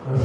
الحمد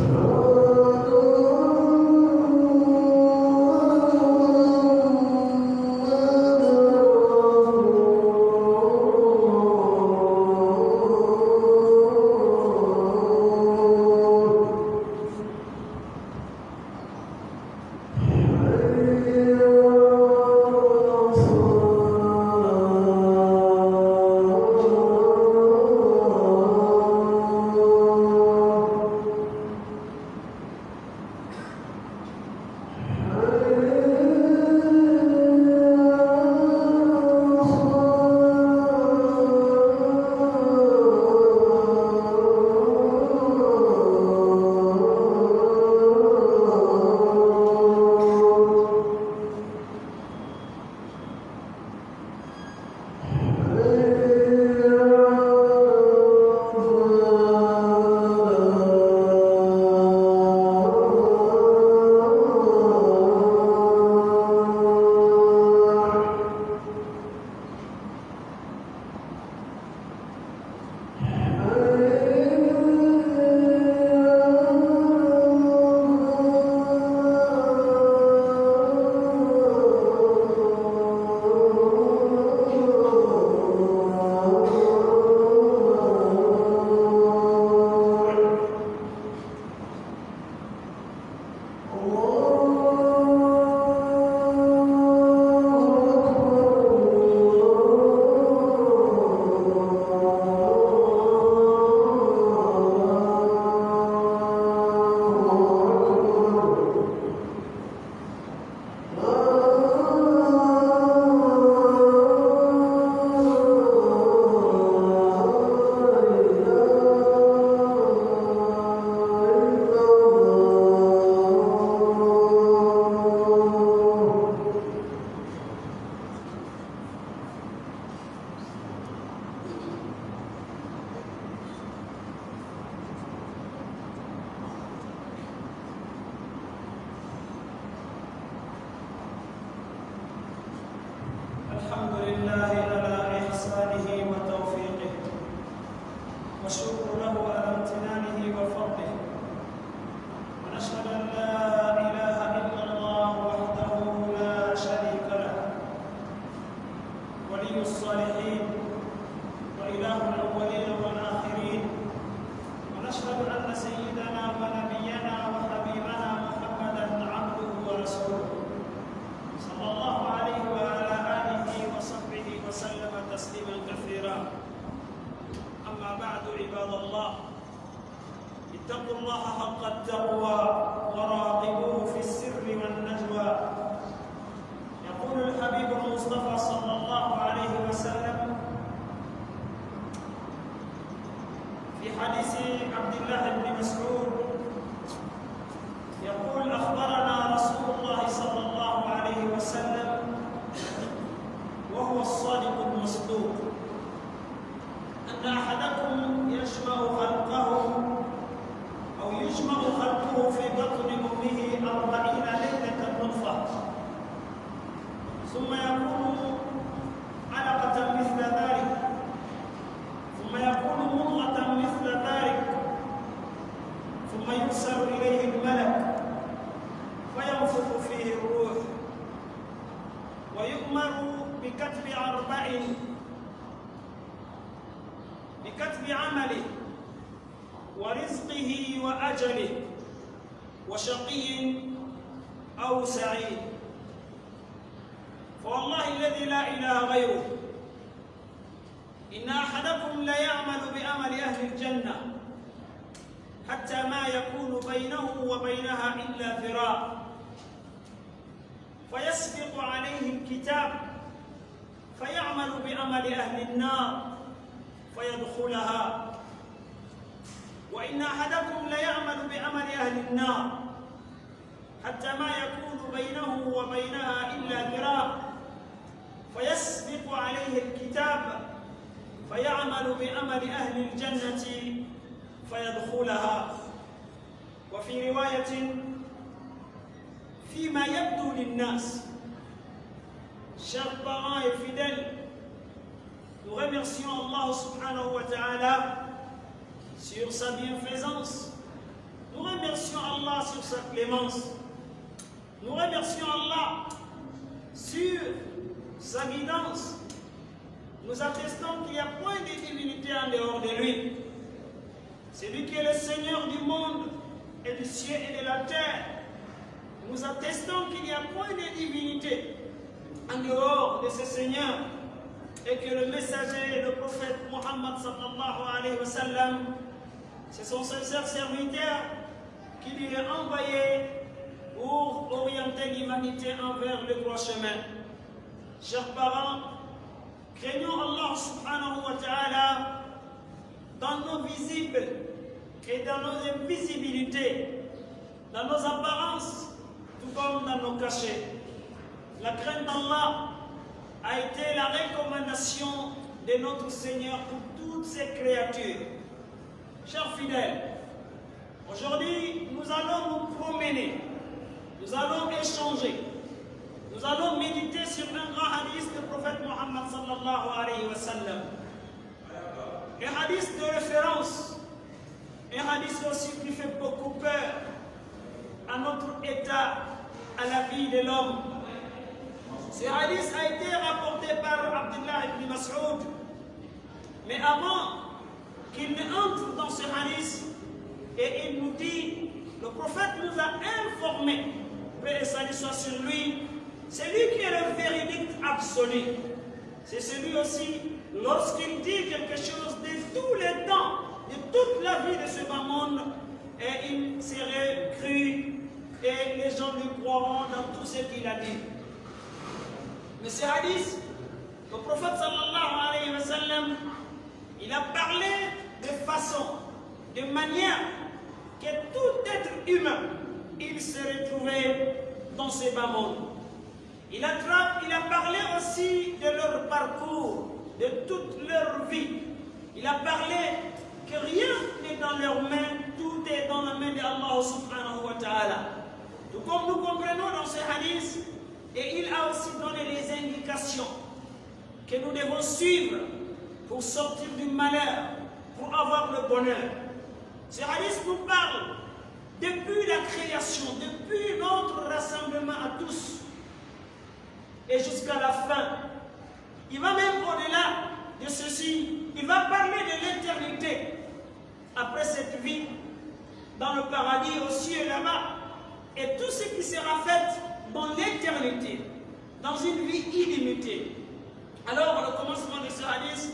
لله على إحسانه وتوفيقه، والشكر له على امتنانه وفضله، ونشهد أن لا إله إلا الله وحده لا شريك له، ولي الصالحين وإله الأولين والآخرين، ونشهد أن سيدنا ونبينا وحبيبنا محمدًا عبده ورسوله صلى الله عليه وعلى آله وصحبه وسلم تسليما كثيرا. أما بعد، عباد الله، اتقوا الله حق التقوى وراقبوه في السر والنجوى. يقول الحبيب المصطفى صلى الله عليه وسلم في حديث عبد الله بن مسعود، يقول: أخبرنا رسول الله صلى الله عليه وسلم وهو الصادق المصدوق أن أحدكم يجمع خلقه في بطن أمه 40 ليلة نطفة، ثم يكون علقة مثل ذلك، ثم يكون مضغة مثل ذلك، ثم يرسل إليه الملك فينفخ فيه الروح، ويؤمر بكتب 4: بكتب عمله ورزقه وأجله وشقي أو سعيد. فوالله الذي لا إله غيره إن أحدكم ليعمل بأمل أهل الجنة حتى ما يكون بينه وبينها إلا ذراع، فيسبق عليه الكتاب فيعمل بأمل أهل النار فيدخلها، وإن أحدكم ليعمل بأمل أهل النار حتى ما يكون بينه وبينها إلا ذراع، فيسبق عليه الكتاب فيعمل بأمل أهل الجنة فيدخلها. وفي رواية: فيما يبدو للناس. Chers parents et fidèles, nous remercions Allah subhanahu wa ta'ala sur sa bienfaisance Nous remercions Allah sur sa clémence. Nous remercions Allah sur sa guidance. Nous attestons qu'il n'y a point de divinité en dehors de lui. C'est lui qui est le Seigneur du monde et du ciel et de la terre. Nous attestons qu'il n'y a point de divinité en dehors de ce Seigneur et que le messager, le prophète Muhammad sallallahu alayhi wa sallam, c'est son sincère serviteur qui lui est envoyé pour orienter l'humanité envers le droit chemin. Chers parents, craignons Allah subhanahu wa ta'ala dans nos visibles et dans nos invisibilités, dans nos apparences, tout comme dans nos cachets. La crainte d'Allah a été la recommandation de notre Seigneur pour toutes ses créatures. Chers fidèles, aujourd'hui nous allons nous promener, nous allons échanger, nous allons méditer sur un grand hadith du prophète Muhammad sallallahu alayhi wa sallam. Un hadith de référence, un hadith aussi qui fait beaucoup peur à notre état, à la vie de l'homme. Ce hadith a été rapporté par Abdullah ibn Mas'ud. Mais avant qu'il ne entre dans ce hadith, et il nous dit, le prophète nous a informé, paix et salut soit sur lui, c'est lui qui est le véridique absolu. C'est celui aussi, lorsqu'il dit quelque chose de tous les temps, de toute la vie de ce bas monde, et il serait cru, et les gens lui croiront dans tout ce qu'il a dit. Mais ce hadith, le prophète sallallahu alayhi wa sallam, il a parlé de façon, de manière que tout être humain, il se retrouvait dans ce bas monde. Il a parlé aussi de leur parcours, de toute leur vie. Il a parlé que rien n'est dans leurs mains, tout est dans la main d'Allah subhanahu wa ta'ala. Tout comme nous comprenons dans ce hadith, et il a aussi donné les indications que nous devons suivre pour sortir du malheur, pour avoir le bonheur. Ce hadith nous parle depuis la création, depuis notre rassemblement à tous, et jusqu'à la fin. Il va même au-delà de ceci. Il va parler de l'éternité après cette vie, dans le paradis, aux cieux là-bas, et tout ce qui sera fait dans l'éternité, dans une vie illimitée. Alors, au commencement de ce hadith,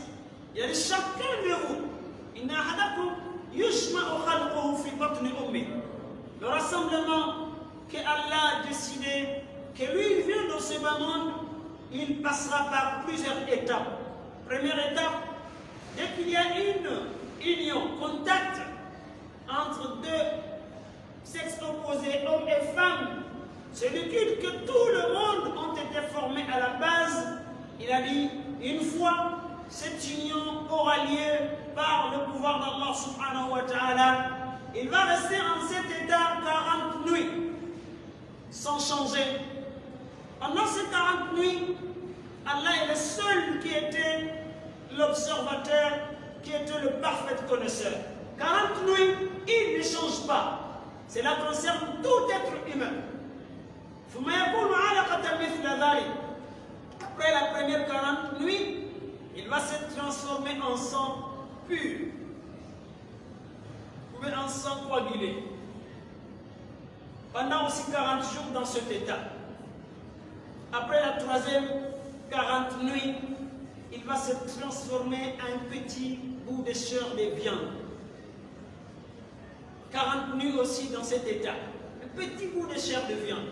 il y a chacun de vous, le rassemblement que Allah a décidé, que lui il vient dans ce bas monde, il passera par plusieurs étapes. Première étape, dès qu'il y a une union, contact entre deux sexes opposés, hommes et femmes, c'est l'étude que tout le monde ont été formés à la base. Il a dit, une fois cette union aura lieu par le pouvoir d'Allah subhanahu wa ta'ala, il va rester en cet état 40 nuits, sans changer. Pendant ces 40 nuits, Allah est le seul qui était l'observateur, qui était le parfait connaisseur. 40 nuits, il ne change pas. Cela concerne tout être humain. Après la première 40 nuits, il va se transformer en sang pur, ou bien en sang coagulé. Pendant aussi 40 jours dans cet état. Après la troisième 40 nuits, il va se transformer en un petit bout de chair de viande. 40 nuits aussi dans cet état. Un petit bout de chair de viande.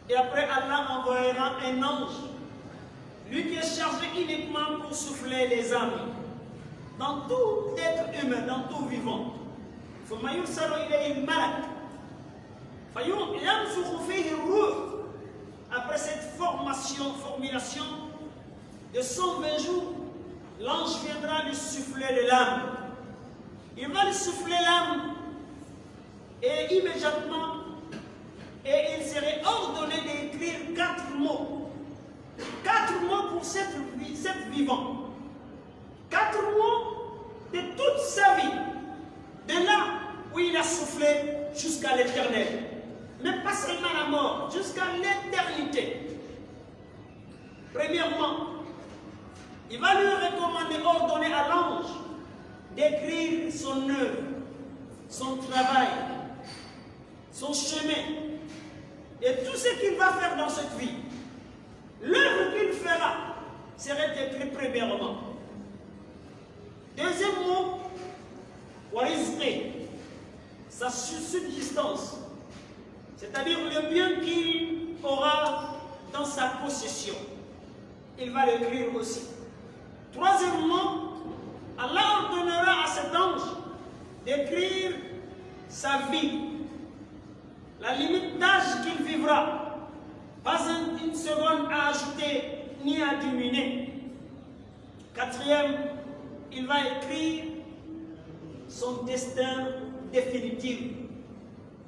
Et après, Allah envoyera un ange, lui qui est chargé uniquement pour souffler les âmes, dans tout être humain, dans tout vivant. Après cette formulation de 120 jours, l'ange viendra lui souffler de l'âme. Il va lui souffler l'âme et immédiatement, et il serait ordonné d'écrire 4 mots. 4 mots pour cette vivant. 4 mots de toute sa vie. De là où il a soufflé jusqu'à l'éternel. Mais pas seulement la mort, jusqu'à l'éternité. Premièrement, il va lui recommander, ordonner à l'ange d'écrire son œuvre, son travail, son chemin et tout ce qu'il va faire dans cette vie. L'œuvre qu'il fera serait écrite premièrement. Deuxièmement, sa subsistance, c'est-à-dire le bien qu'il aura dans sa possession. Il va l'écrire aussi. Troisièmement, Allah ordonnera à cet ange d'écrire sa vie, la limite d'âge qu'il vivra, pas une seconde à ajouter ni à diminuer. Quatrième, il va écrire son destin définitif,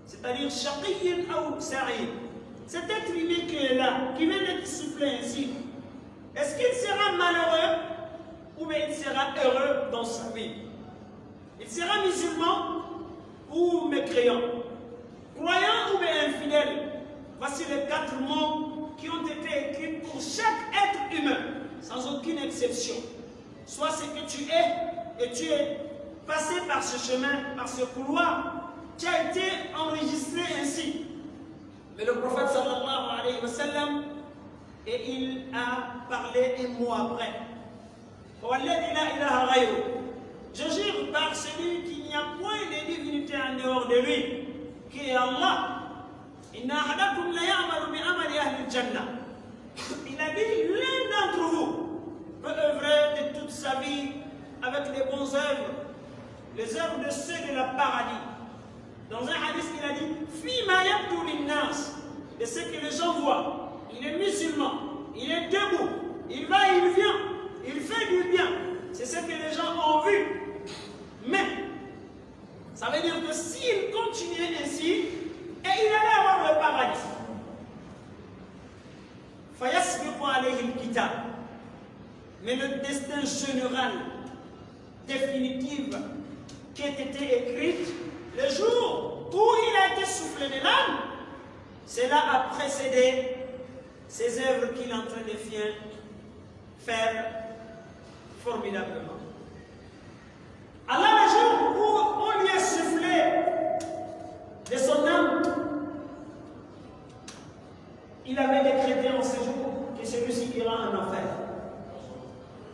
c'est-à-dire Shaqiyyin ou Sa'id. Cet être humain qui est là, qui vient d'être soufflé ainsi, est-ce qu'il sera malheureux ou bien il sera heureux dans sa vie? Il sera musulman ou mécréant, croyant ou bien infidèle? Voici les 4 mots qui ont été écrits pour chaque être humain, sans aucune exception. Soit ce que tu es, et tu es passé par ce chemin, par ce couloir, tu as été enregistré ainsi. Mais le prophète sallallahu alayhi wa sallam, et il a parlé un mot après. Je jure par celui qu'il n'y a point de divinité en dehors de lui, qui est Allah. Il a dit, l'un d'entre vous peut œuvrer de toute sa vie avec les bonnes œuvres, les œuvres de ceux de la paradis. Dans un hadith, il a dit, de ce que les gens voient. Il est musulman, il est debout, il va, il vient, il fait du bien. C'est ce que les gens ont vu. Mais, ça veut dire que s'il continuait ainsi, et il allait avoir le paradis. Mais le destin général, définitif, qui a été écrit, le jour où il a été soufflé de l'âme, cela a précédé ces œuvres qu'il est en train de faire formidablement. Allah, le jour où on lui a soufflé de son âme, il avait décrété en ce jour que celui-ci ira en enfer.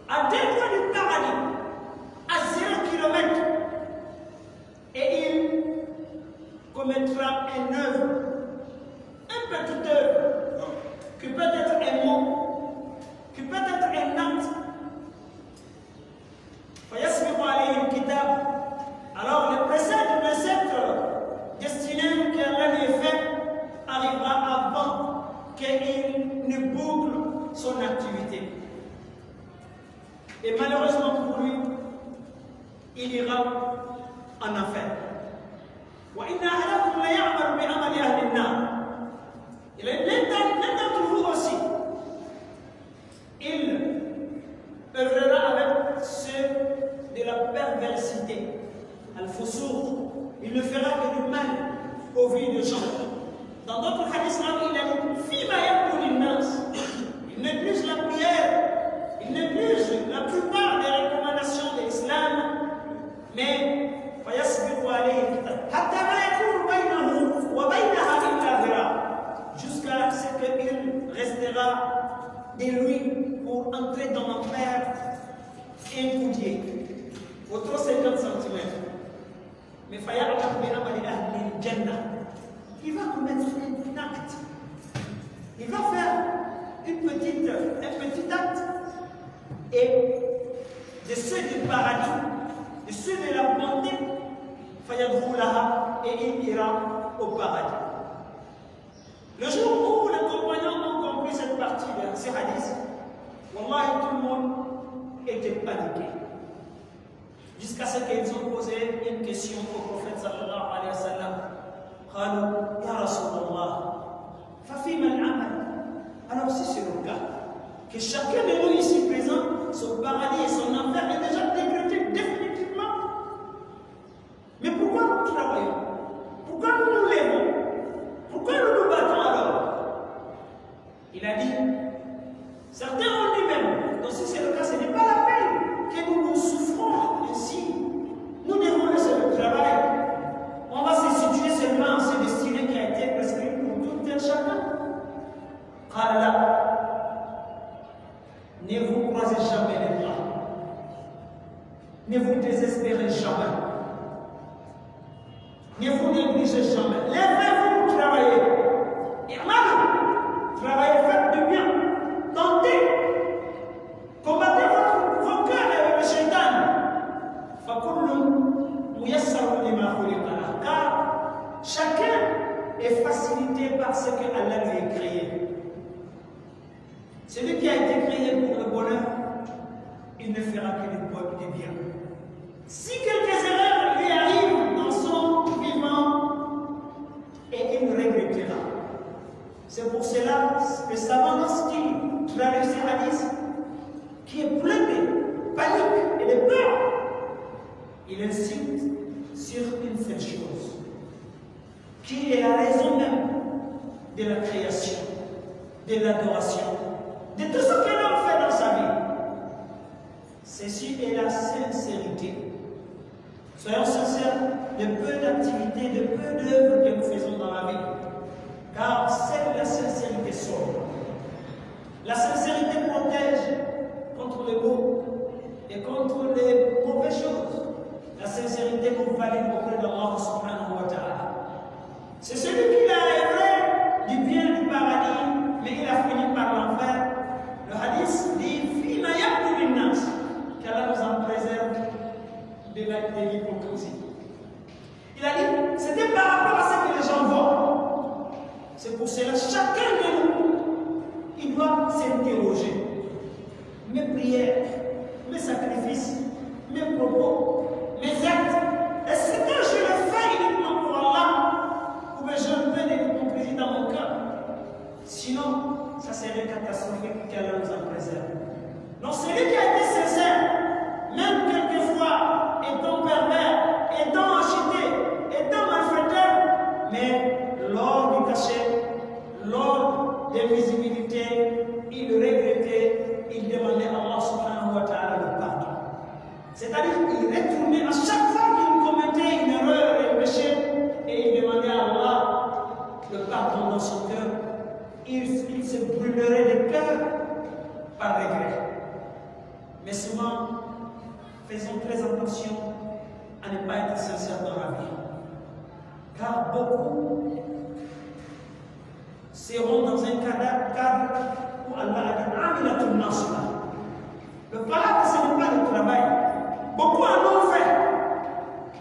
À 2 points du paradis, à 0 km, et il commettra une œuvre, une petite œuvre, qui peut être un mot, qui peut être un acte. Alors le précepte de cette destinée qu'Allah lui fait arrivera avant qu'il ne boucle son activité. Et malheureusement pour lui, il ira en enfer. Il est l'un d'entre vous aussi. Il œuvrera avec ceux de la perversité. Al-Fusur, il ne fera que du mal aux vies de gens. Dans d'autres hadiths, il a dit, il néglige la prière, il néglige la plupart des recommandations de l'islam, mais jusqu'à ce qu'il restera de lui pour entrer dans l'enfer un coudier, autour 50 cm. Mais il va commettre un acte. Il va faire un petit acte. Et de ceux du paradis, de ceux de la bonté, et il ira au paradis. Le jour où les compagnons ont compris cette partie de ces hadiths, wallahi, tout le monde était paniqué. Jusqu'à ce qu'ils ont posé une question au prophète sallallahu alayhi wa sallam. قالوا يا رسول الله ففيما العمل. Alors si c'est le cas, que chacun de nous ici présent, son paradis et son enfer est déjà décrété définitivement. Mais pourquoi nous travaillons? Il a dit, certains ont dit même, donc si c'est le cas, ce n'est pas la peine que nous souffrons ainsi. Nous devons laisser le travail. On va se situer seulement à ce destiné qui a été prescrit pour tout un chacun. Car là, ne vous croisez jamais les bras. Ne vous désespérez jamais. Ne vous négligez jamais. Lèvez-vous, travaillez. Et mal, travaillez, faites du bien. Tentez. Combattez vos cœurs avec le shaitan. Car chacun est facilité par ce que Allah lui a créé. Celui qui a été créé pour le bonheur, il ne fera que du bien. Si quelques erreurs lui arrivent dans son vivant, et il regrettera. C'est pour cela que le savant, lorsqu'il traverse ces hadiths, qui est plein de panique et de peur, il incite sur une seule chose, qui est la raison même de la création, de l'adoration, de tout ce que l'homme fait dans sa vie. Ceci est la sincérité. Soyons sincères de peu d'activités, de peu d'œuvres que nous faisons dans la vie. Car seule la sincérité sauve. La sincérité protège contre les maux et contre les mauvaises choses. La sincérité nous valide auprès d'Allah subhanahu wa ta'ala. C'est celui qui a rêvé du bien du paradis, mais il a fini par l'enfer. Le hadith dit Fima yaqulu min-nas, qu'Allah nous en préserve de l'hypocrisie. Il a dit, c'était par rapport à ce que les gens voient. C'est pour cela, chacun de nous, il doit s'interroger. Mes prières, mes sacrifices, mes propos, mes actes, est-ce que je le fais uniquement pour Allah ou bien j'ai un peu d'hypocrisie dans mon cœur? Sinon, ça serait catastrophique qu'Allah nous en préserve. Donc celui qui a été sincère, même quelquefois étant pervers, étant agité, étant malfaiteur, mais lors du cachet, lors des visibilités, il regrettait, il demandait à Allah subhanahu wa ta'ala le pardon. C'est-à-dire qu'il retournait à chaque fois qu'il commettait une erreur et un péché, et il demandait à Allah le pardon dans son cœur. Il se brûlerait le cœur par regret. Mais souvent, faisons très attention à ne pas être sincère dans la vie. Car beaucoup seront dans un cadre où Allah a dit Amilatun Nasra. Le palabre, ce n'est pas le travail. Beaucoup en ont fait.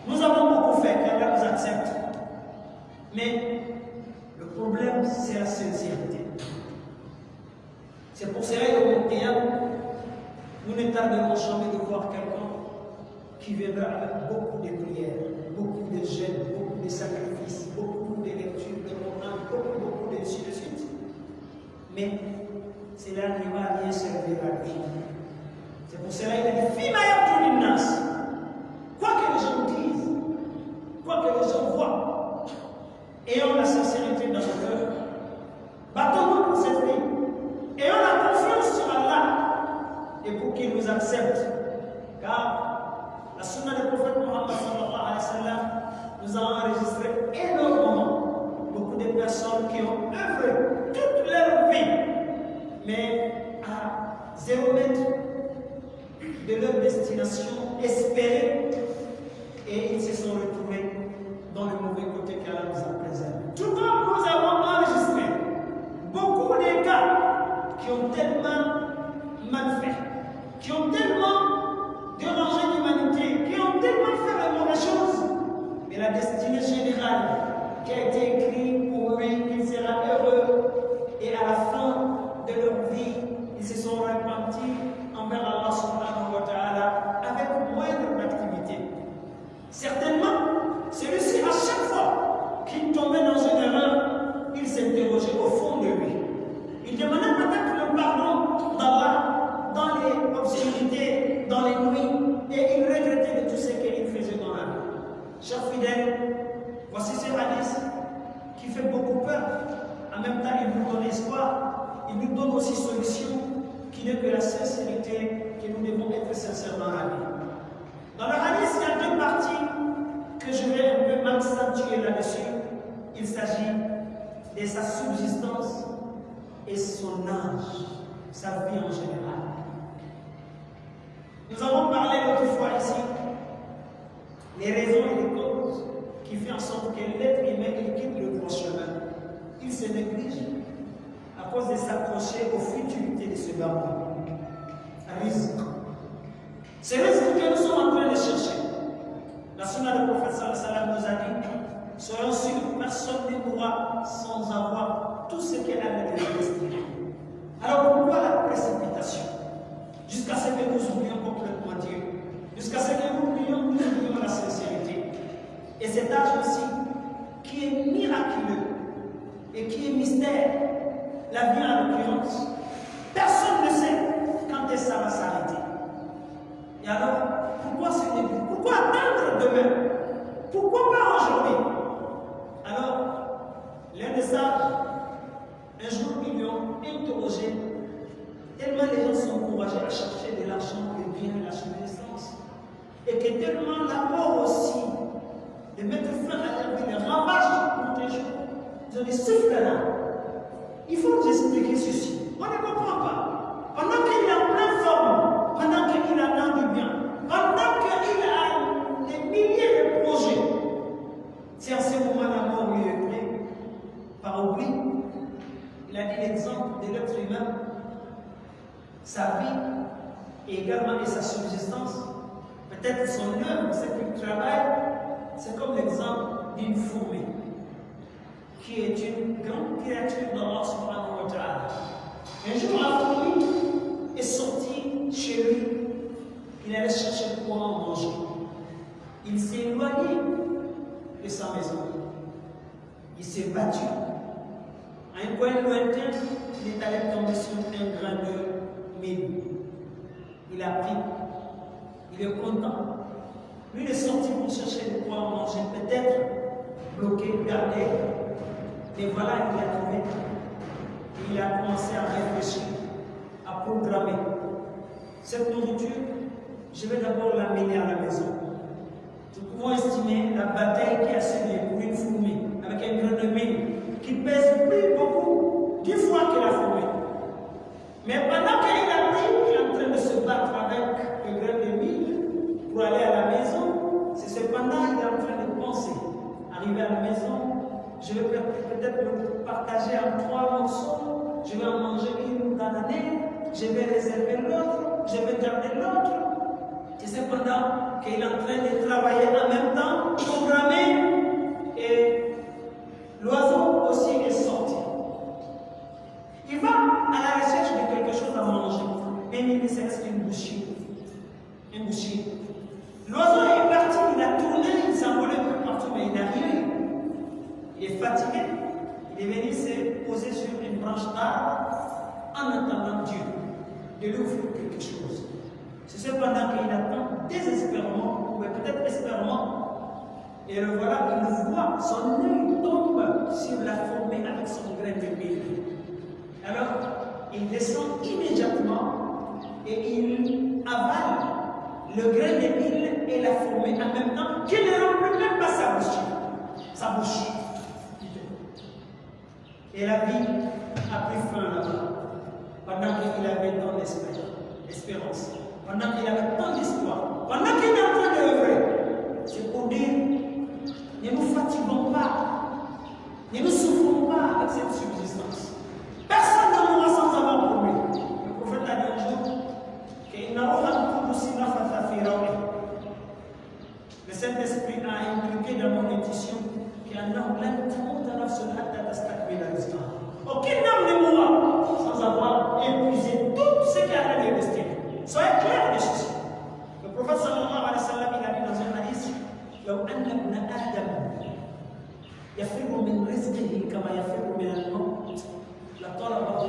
Nous avons beaucoup fait, qu'Allah nous accepte. Mais le problème, c'est la sincérité. C'est pour cela que nous ne tarderons jamais de voir quelqu'un qui viendra avec beaucoup de prières, beaucoup de jeûnes, beaucoup de sacrifices, beaucoup de lectures de Coran, beaucoup de suite. Mais cela ne va rien servir à lui. C'est pour cela qu'il a dit Fima yaqulu min-nas. Quoi que les gens disent, quoi que les gens voient, ayons la sincérité dans nos cœurs. Battons-nous pour cette vie. Ayons la confiance sur Allah et pour qu'il nous accepte. Car la sunna du prophète Muhammad sallallahu alayhi wa sallam nous a enregistré énormément beaucoup de personnes qui ont œuvré toute leur vie, mais à 0 mètre de leur destination espérée, et ils se sont retrouvés dans le mauvais côté qu'Allah nous a préservé. Tout comme nous avons enregistré beaucoup de cas qui ont tellement mal fait, qui ont tellement dérangé l'humanité, qui ont tellement fait de mauvaises choses, mais la destinée générale qui a été écrite pour lui, qu'il sera heureux, et à la fin de leur vie, ils se sont repentis envers Allah subhanahu wa ta'ala avec moindre d'activité. Certainement, celui-ci, à chaque fois qu'il tombait dans une erreur, il s'interrogeait au fond de lui. Il demandait peut-être le pardon d'Allah dans les obscurités, dans les nuits, et il regrettait de tout ce qu'il faisait dans la vie. Chers fidèles, voici ce hadith qui fait beaucoup peur. En même temps, il nous donne espoir. il nous donne aussi solution qui n'est que la sincérité, que nous devons être sincèrement ravis. Dans le hadith, il y a deux parties que je vais un peu m'accentuer là-dessus. Il s'agit de sa subsistance et son âge, sa vie en général. Nous avons parlé l'autre fois ici les raisons et les causes qui font en sorte que l'être humain il quitte le droit chemin. Il se néglige à cause de s'accrocher aux futilités de ce bas risque. C'est le risque que nous sommes en train de chercher. La sunna du prophète sallallahu nous a dit soyons sûrs que personne ne mourra sans avoir tout ce qu'elle a destiné. Alors pourquoi la précipitation? Jusqu'à ce que nous oublions complètement Dieu, jusqu'à ce que nous oublions la sincérité. Et cet âge aussi, qui est miraculeux et qui est mystère, la vie en l'occurrence, personne ne sait quand est-ce que ça va s'arrêter. Et alors, pourquoi ce début? Pourquoi attendre demain? Pourquoi pas aujourd'hui? Alors, l'un des sages, un jour, ils lui ont interrogé, tellement les gens sont encouragés à chercher de l'argent, des biens, la subsistance, et que tellement la mort aussi, de mettre fin à leur vie, les ravages pour tes jours, ils ont dit, souffle-là, il faut nous expliquer ceci. On ne comprend pas. Pendant qu'il est en pleine forme, pendant qu'il a l'air du bien, pendant qu'il a des milliers de projets, c'est en ce moment la mort lui est prise par oubli. Il a dit l'exemple de l'être humain, sa vie et également sa subsistance, peut-être son œuvre, ce qu'il travaille, c'est comme l'exemple d'une fourmi qui est une grande créature d'Allah subhanahu wa ta'ala. Un jour, la fourmi est sortie chez lui, il allait chercher quoi en manger. Il s'est éloigné de sa maison. Il s'est battu. À un coin lointain, il est allé tomber sur un grain de mil. Il a pris. Il est content. Lui, il est sorti pour chercher de quoi manger, peut-être bloqué, gardé. Et voilà, il a trouvé. Et il a commencé à réfléchir, à programmer. Cette nourriture, je vais d'abord l'amener à la maison. Nous pouvons estimer la bataille qui a suivi pour une fourmi avec un grain de mil qui pèse plus beaucoup, 10 fois que la fourmi. Mais pendant qu'il a pris, il est en train de se battre avec le grain de mil pour aller à la maison. C'est cependant qu'il est en train de penser. Arrivé à la maison, je vais peut-être me partager en 3 morceaux. Je vais en manger une dans l'année. Je vais réserver l'autre. Je vais garder l'autre. Et cependant qu'il est en train de travailler en même temps, programmer, et l'oiseau aussi est sorti. Il va à la recherche de quelque chose à manger. Mais il c'est une bouchée. Une bouchée. L'oiseau est parti, il a tourné, il s'est envolé un peu partout, mais il n'a rien. Il est fatigué. Il est venu se poser sur une branche d'arbre en attendant Dieu de lui offrir quelque chose. C'est cependant qu'il attend désespérément, ou peut-être espérément, et le voilà, il voit, son œil tombe sur la fourmi avec son grain de mil. Alors, il descend immédiatement et il avale le grain de mil et la fourmi en même temps qu'il ne remplit même pas sa bouche. Sa bouche. Et la vie a pris fin là-bas, pendant qu'il avait tant d'espérance, pendant qu'il avait tant d'espoir, pendant qu'il est en train d'œuvrer. C'est pour dire, ne nous fatiguons pas, ne nous souffrons pas avec cette subsistance. Personne ne mourra sans avoir pour lui. Le prophète a dit un jour qu'il n'a pas le Saint-Esprit a impliqué dans mon édition qu'il y en a aucune âme ne mourra sans avoir épuisé tout ce qui a été resté. Soyez clairs de ceci. Le prophète sallallahu alayhi wa sallam, il a dit dans un hadith, لو أن ابن آدم يفر من رزقه كما يفر من الموت لطلبه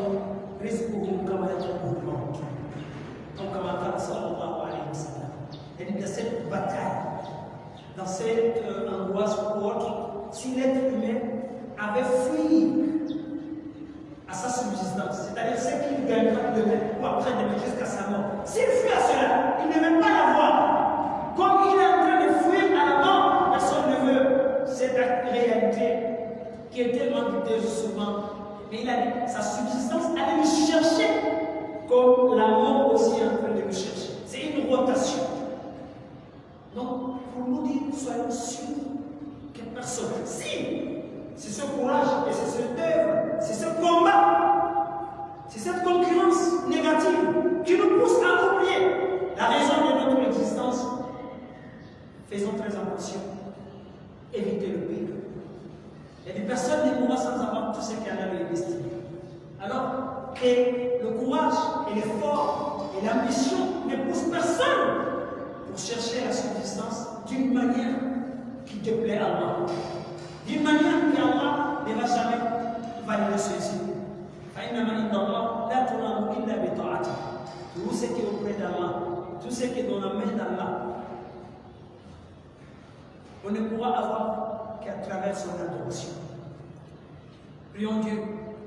رزقه كما يطلبه الموت. Donc, comme Allah sallallahu alayhi wa sallam. Et dans cette bataille, dans cette angoisse ou autre, si l'être humain avait fui à sa subsistance, c'est-à-dire ce qu'il gagnera demain ou après-demain jusqu'à sa mort. S'il fuit à cela, il ne veut pas l'avoir. Comme il est en train de fuir à la mort, personne ne veut cette réalité qui est tellement doutée souvent. Mais il a dit, sa subsistance allait le chercher comme la mort aussi est en train de le chercher. C'est une rotation. Donc, pour nous dire, soyons sûrs que personne, si c'est ce courage et c'est cette œuvre, c'est ce combat, c'est cette concurrence négative qui nous pousse à oublier la raison de notre existence, faisons très attention, évitez le pire. Et personne ne pourra sans avoir tout ce qu'Allah lui est destiné. Alors que le courage et l'effort et l'ambition ne poussent personne pour chercher la subsistance d'une manière qui te plaît à Allah. D'une manière qui Allah ne va jamais valider ceci. Tout ce qui est auprès d'Allah, tout ce qui est dans la main d'Allah, on ne pourra avoir qu'à travers son adoration. Prions Dieu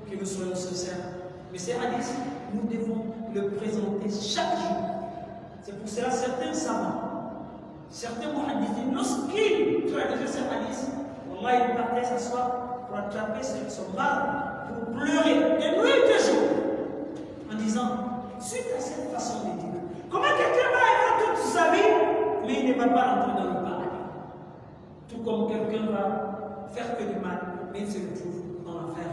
que nous soyons sincères. Mais ces hadiths, nous devons le présenter chaque jour. C'est pour cela certains savants, certains muhaddithins, lorsqu'ils traduisaient ces hadiths, Allah, ils partaient s'asseoir pour attraper son bras, pour pleurer de nuit et de jour, en disant, suite à cette façon de dire, comment quelqu'un va avoir toute sa vie, mais il ne va pas rentrer dans le paradis. Tout comme quelqu'un va faire que du mal, mais il se retrouve dans l'enfer.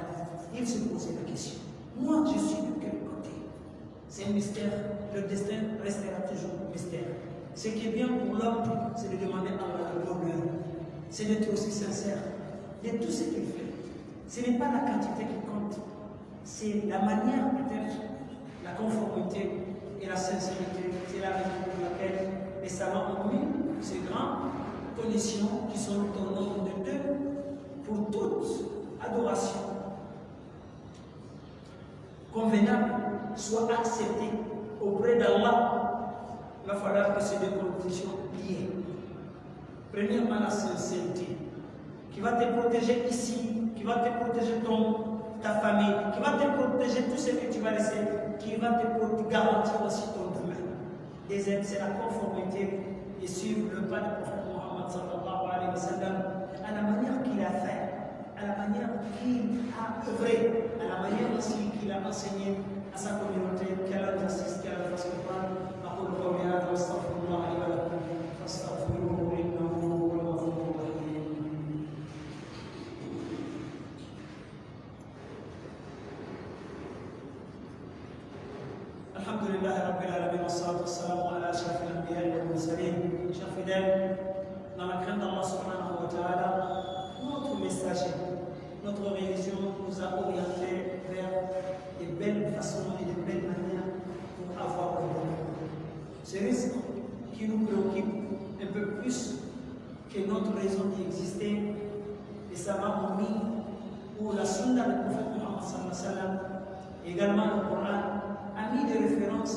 Il se posait la question, moi je suis de quel côté? C'est un mystère, le destin restera toujours mystère. Ce qui est bien pour l'homme, c'est de demander à Allah le bonheur. C'est d'être aussi sincère de tout ce qu'il fait. Ce n'est pas la quantité qui compte, c'est la manière d'être, la conformité et la sincérité. C'est la raison pour laquelle les savants ont mis ces grandes conditions qui sont au nombre de deux pour toute adoration convenable soit acceptée auprès d'Allah. Il va falloir que ces deux conditions liées. Premièrement, la sincérité qui va te protéger ici, qui va te protéger ta famille, qui va te protéger tout ce que tu vas laisser, qui va te garantir aussi ton demain. Deuxième, c'est la conformité et suivre le pas du prophète Mohammed sallallahu alayhi wa sallam à la manière qu'il a fait, à la manière qu'il a œuvré, à la manière aussi qu'il a enseigné à sa communauté. Qu'Allah nous assiste, qu'Allah fasse comprendre. أقول قولي هذا وأستغفر الله لي ولكم فاستغفروه إنه هو الغفور الرحيم. الحمد لله رب العالمين والصلاة والسلام على أشرف الأنبياء والمرسلين. Chers fidèles, dans la crainte d'Allah subhanahu wa ta'ala, notre messager, notre religion nous a orientés vers de belles façons et de belles manières pour avoir le bonheur. Ce risque qui nous préoccupe un peu plus que notre raison d'exister, les savants ont mis, ou la sunna du prophète Muhammad sallallahu alayhi wa sallam, également le Coran, a mis des références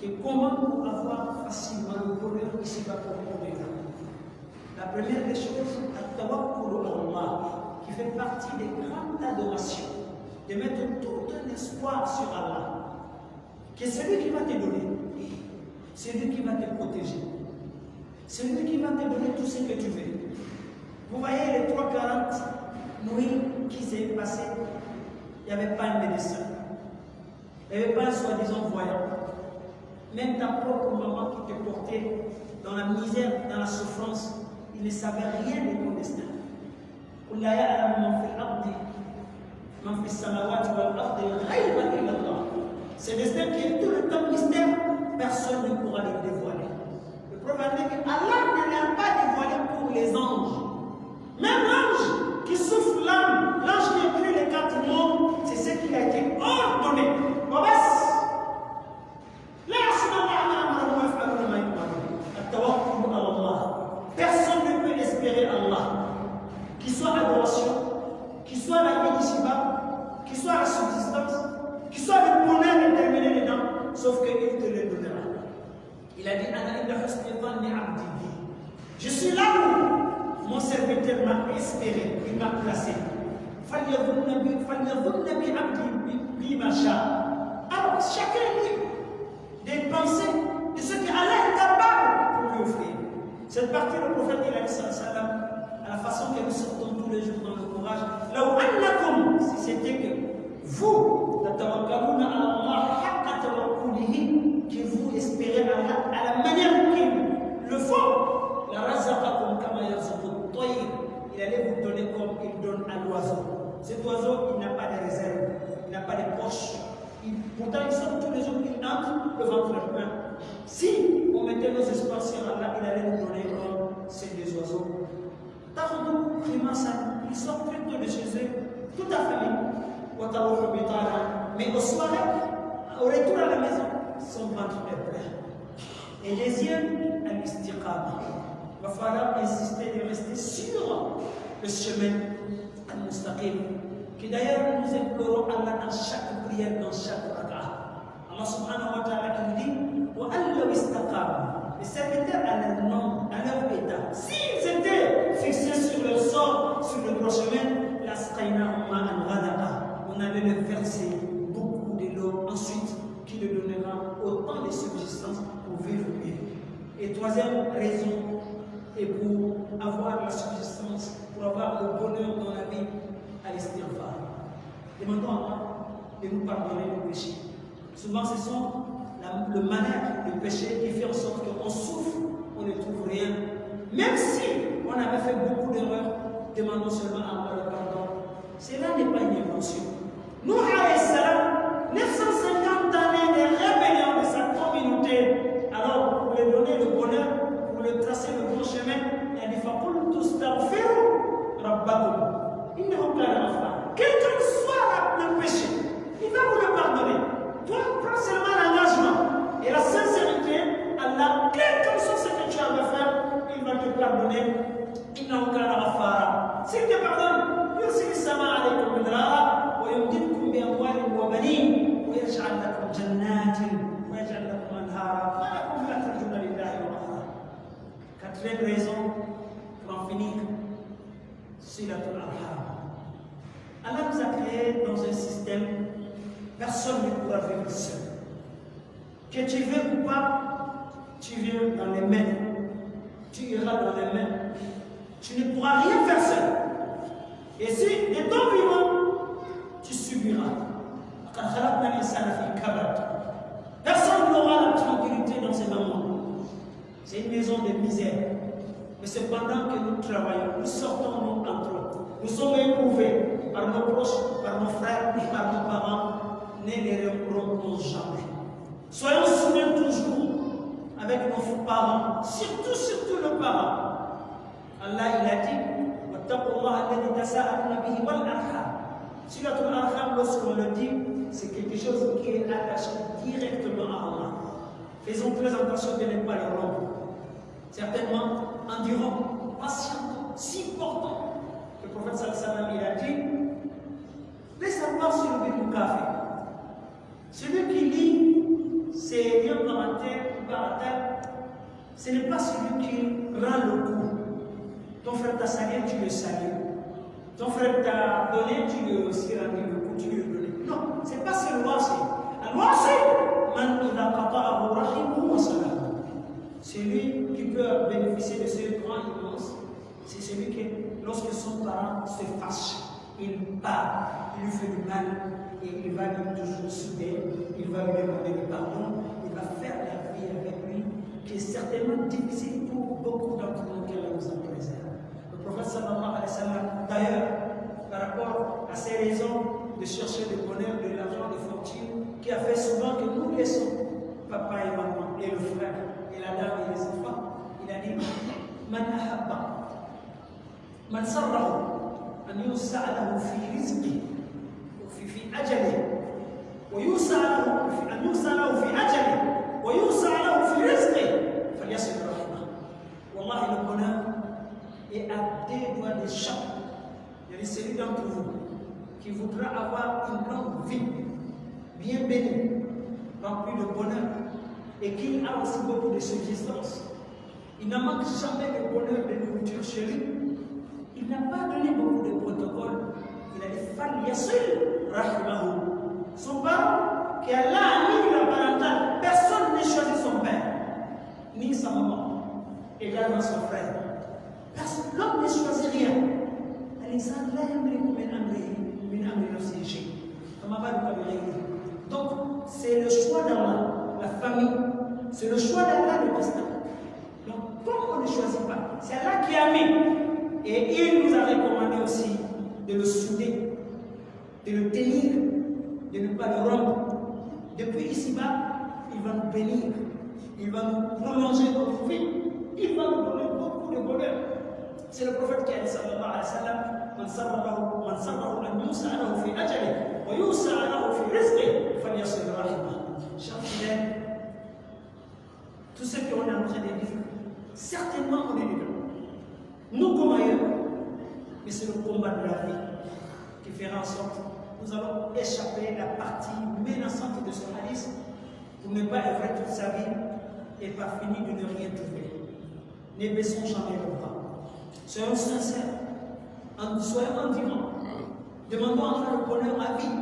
que comment pour avoir facilement le bonheur ici-bas pour nous. La première des choses, at-tawakkul ala Allah, qui fait partie des grandes adorations, de mettre tout un espoir sur Allah, que celui qui va te donner, celui qui va te protéger, celui qui va te donner tout ce que tu veux. Vous voyez les 340 nuits qui s'est passé, il n'y avait pas un médecin, il n'y avait pas un soi-disant voyant. Même ta propre maman qui te portait dans la misère, dans la souffrance, il ne savait rien de ton destin. Ce destin qui est tout le temps mystère, personne ne pourra le dévoiler. Le prophète dit que Allah ne l'a pas dévoilé pour les anges. Même l'ange qui souffle l'âme, l'ange qui écrit les 4 mots, c'est ce qui a été ordonné. Personne ne peut espérer Allah. Qu'il soit adoration, qu'il soit la vie d'ici-bas, qu'il soit la subsistance, qu'il soit le bonheur déterminé dedans, sauf qu'il te le donnera. Il a dit, je suis là où mon serviteur m'a espéré, il m'a placé. Alors, chacun est libre des pensées de ce qu'Allah est capable pour lui offrir. Cette partie, le prophète il a dit salam, à la façon que nous sortons tous les jours dans le courage. Là où Allah, si c'était que vous, que vous espérez Allah à la manière qu'il le faut, la razaqakum kama yarzuqut tayr, il allait vous donner comme il donne à l'oiseau. Cet oiseau, il n'a pas de réserve, il n'a pas de poche. Pourtant, il sort tous les jours, il entre le ventre plein. Si on mettait nos espoirs sur Allah, il allait nous donner comme ces deux oiseaux. Tardou, ils sortent plus tôt de chez eux, toute la famille. Mais au soir, au retour à la maison, son ventre est plein. Et deuxième, al-istiqama. Il va falloir insister de rester sur le chemin al-mustaqim. Que d'ailleurs nous implorons Allah dans chaque prière, dans chaque raka'a. Allah subhanahu wa ta'ala dit wa allahu istaqam. Les serviteurs à leur nom, à leur état, s'ils étaient fixés sur leur sort, sur le droit chemin, lasqaynahum ma'an ghadaqa. On allait leur verser beaucoup de l'eau ensuite qui leur donnera autant de subsistance pour vivre bien. Et troisième raison, et pour avoir la subsistance, pour avoir le bonheur dans la vie, à l'istighfar. Demandons à Allah de nous pardonner nos péchés. Souvent, ce sont le malheur du péché qui fait en sorte qu'on souffre, on ne trouve rien. Même si on avait fait beaucoup d'erreurs, demandons seulement à Allah le pardon. Cela n'est pas une invention. Nous, alayhi salam, 950 années de rébellion de sa communauté. Alors, pour lui donner le bonheur, pour lui tracer le bon chemin, il a dit فَقُلْتُ اسْتَغْفِرُوا رَبَّكُمْ. Quel que soit le péché, il va vous le pardonner. Toi, prends seulement l'engagement et la sincérité. Allah, quel que soit ce que tu as à faire, il va te pardonner. S'il te pardonne, يرسل السماء عليكم مدرارا ويمددكم بأموال وبنين ويجعل لكم جنات ويجعل لكم أنهارا ما لكم لا ترجون لله وقارا. Quatrième raison pour en finir, silatul arham. Allah nous a créés dans un système, personne ne pourra vivre seul. Que tu veux ou pas, tu viens dans les mains, tu iras dans les mains, tu ne pourras rien faire seul. Et si, de ton vivant, tu subiras. Personne n'aura la tranquillité dans ces moments. C'est une maison de misère. Mais cependant que nous travaillons, nous sortons nous entre eux. Nous sommes éprouvés par nos proches, par nos frères et par nos parents. Ne les reprochons jamais. Soyons soudés toujours avec nos parents, surtout nos parents. Allah il a dit Silatul arham, lorsqu'on le dit, c'est quelque chose qui est attaché directement à Allah. Faisons très attention de ne pas le rompre. Certainement, endurons, patientons, supportons. Le prophète sallallahu il a dit, laisse avoir sur le but du café. Celui qui lit ses liens par la terre, ce n'est pas celui qui rend le coup. Ton frère t'a salué, tu le salues. Ton frère t'a donné, tu lui as aussi rendu le coup, tu lui as donné. Non, ce n'est pas ce wasi. Celui qui peut bénéficier de ce grand immense, c'est celui qui, lorsque son parent se fâche, il part, il lui fait du mal et il va lui toujours souder, il va lui demander du pardon, il va faire la vie avec lui, qui est certainement difficile pour beaucoup d'entre nous qui nous en préserve. Le prophète sallallahu alayhi wa sallam, d'ailleurs, par rapport à ces raisons de chercher le bonheur, de l'argent, de fortune, qui a fait souvent que nous laissons papa et maman et le frère et la dame et les enfants, il a dit Man ahabba, man sarrahu, an yusa'alahu fi rizqi, fi ajali, wa yusa'alahu fi ajali, wa yusa'alahu fi rizqi, falyasil rahimah. Wallahi, le bonheur est à deux doigts des champs. Il y a celui d'entre vous qui voudra avoir une longue vie, bien bénie, remplie de bonheur, et qui a aussi beaucoup de subsistance. Il n'a manque jamais de bonheur, de nourriture chez lui. Il n'a pas donné beaucoup de protocoles. Il Il a dit Falyasil rahimahu. Son père, qui Allah a mis la parentale, personne n'a choisi son père, ni sa maman, également son frère. L'homme ne choisit rien. Donc, c'est le choix d'Allah, la famille, c'est le choix d'Allah, le destin. Donc, comme on ne choisit pas, c'est Allah qui a mis. Et il nous a recommandé aussi de le souder, de le tenir, de ne pas le rompre. Depuis ici-bas, il va nous bénir, il va nous prolonger notre vie, il va nous donner beaucoup de bonheur. C'est le prophète qui a dit sallallahu alayhi wa sallam Man sarrahu an yusa'alahu fi ajali wa yusa'alahu fi rizqi falyasil rahimah. Chers fidèles, tous ceux qui ont en train de vivre, certainement on est dedans. Nous comme ailleurs, mais c'est le combat de la vie qui fera en sorte que nous allons échapper à la partie menaçante de ce hadith pour ne pas œuvrer toute sa vie et par finir de ne rien trouver. Ne baissons jamais le bras. Soyons sincères, soyons endurants, demandons à Allah le bonheur à vie,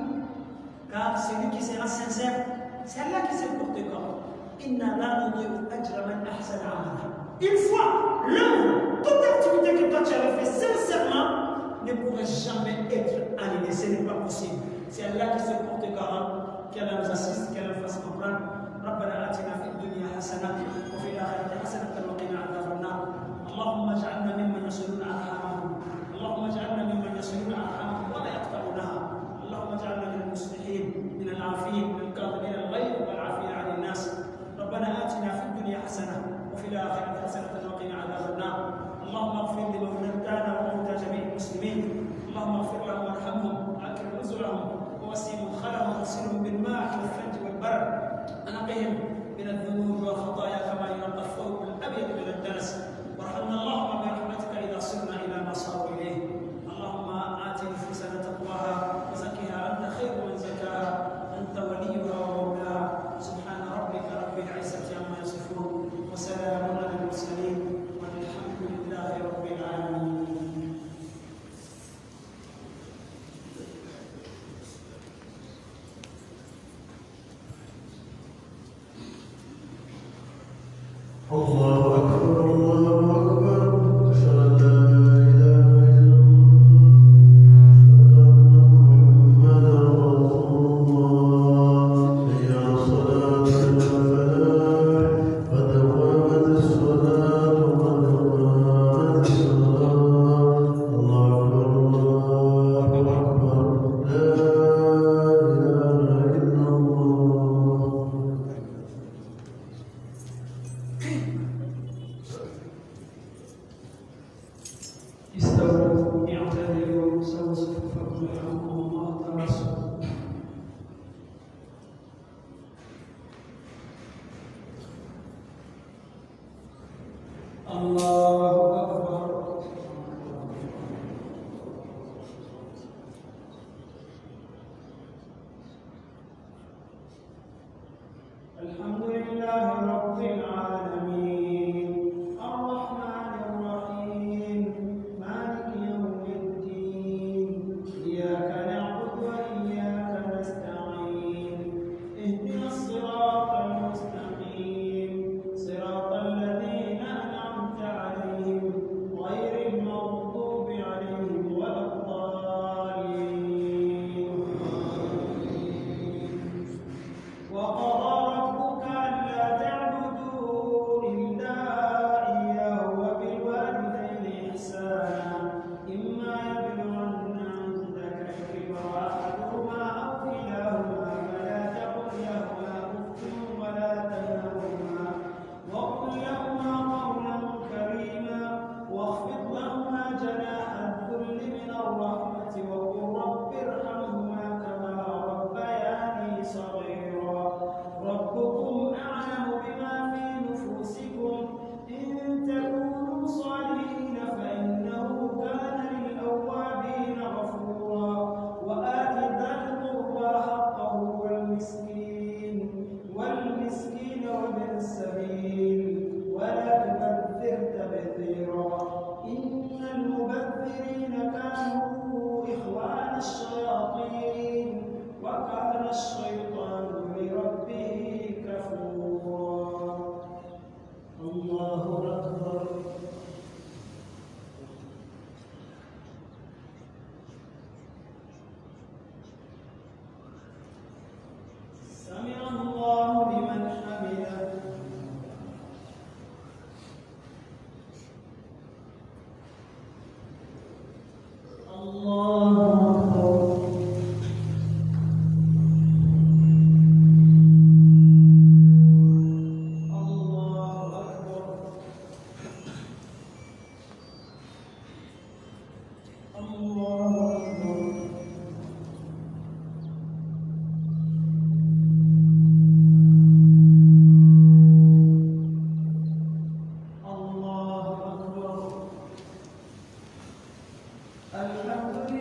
car celui qui sera sincère, c'est Allah qui se porte corps. Inna la nudi'u ajra man ahsana amala. Une fois, l'œuvre, toute activité que toi tu avais fait sincèrement ne pourrait jamais être annulée, ce n'est pas possible. C'est Allah qui se porte garant, qu'Allah nous assiste, qu'Allah nous fasse comprendre. ربنا آتنا في الدنيا حسنة وفي الآخرة حسنة وقنا عذاب النار. اللهم اجعلنا ممن يصلون أرحامهم، اللهم اجعلنا ممن يصلون أرحامهم ولا يقطعونها، اللهم اجعلنا من المصلحين من العافين من الكاظمين الغيظ والعافين عن الناس. ربنا آتنا في الدنيا حسنة وفي الآخرة حسنة وقنا عذاب النار. اللهم اغفر لموتانا وموتى جميع المسلمين، اللهم اغفر لهم وارحمهم وأكرم نزلهم ووسع مدخلهم واغسلهم بالماء والثلج والبرد، أنقهم من الذنوب والخطايا كما ينقى الثوب الأبيض من الدنس. وارحمنا اللهم برحمتك إذا صرنا إلى ما صاروا إليه. اللهم آت نفوسنا تقواها وزكها أنت خير من زكاها، أنت وليها ومولاها. سبحان ربك رب العزة عما يصفون وسلام على المرسلين والحمد لله رب العالمين. الله أكبر الله أكبر أشهد أن لا إله إلا الله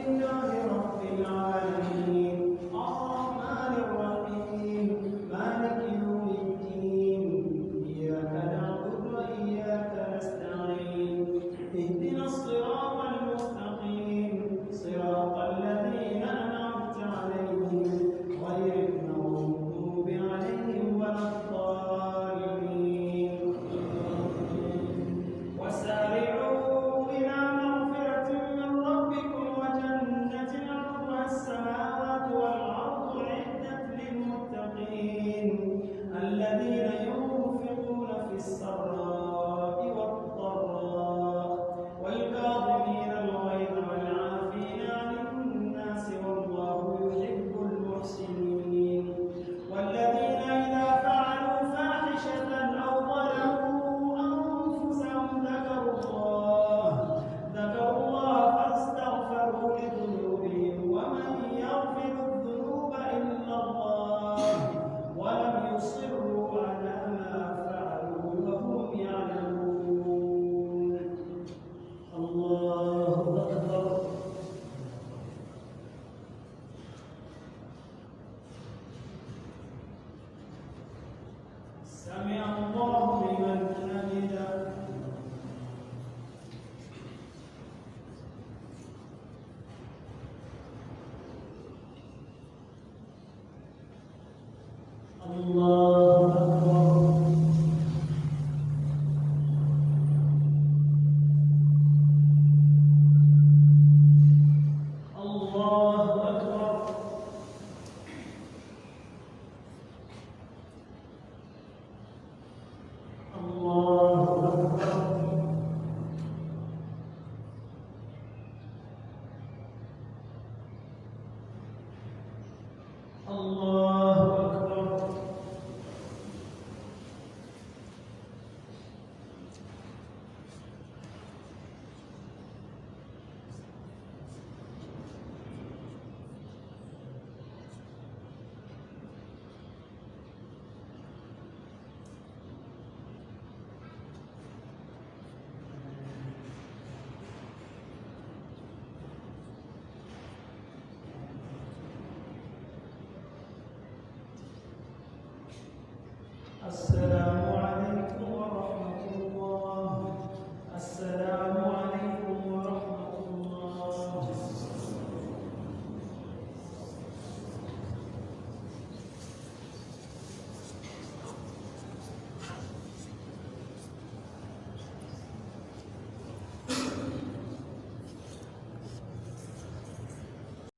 لله رب العالمين الرحمن الرحيم مالك يوم الدين إياك نعبد وإياك نستعين اهدنا الصراط المستقيم صراط الذين أنعمت عليهم غير المغضوب عليهم ولا الضالين وسارعوا إلى مغفرة من ربكم وجنة عرضها السماوات والأرض أعدت للمتقين الذين ينفقون في السراء والضراء والكاظمين الغيظ والعافين عن الناس والله يحب المحسنين والذين إذا فعلوا فاحشة أو ظلموا أنفسهم ذكروا الله فاستغفروا لذنوبهم ومن يغفر الذنوب إلا الله ولم يصروا على ما فعلوا وهم يعلمون الله أكبر سمع الله لمن حمده الله أكبر الله أكبر الله أكبر الله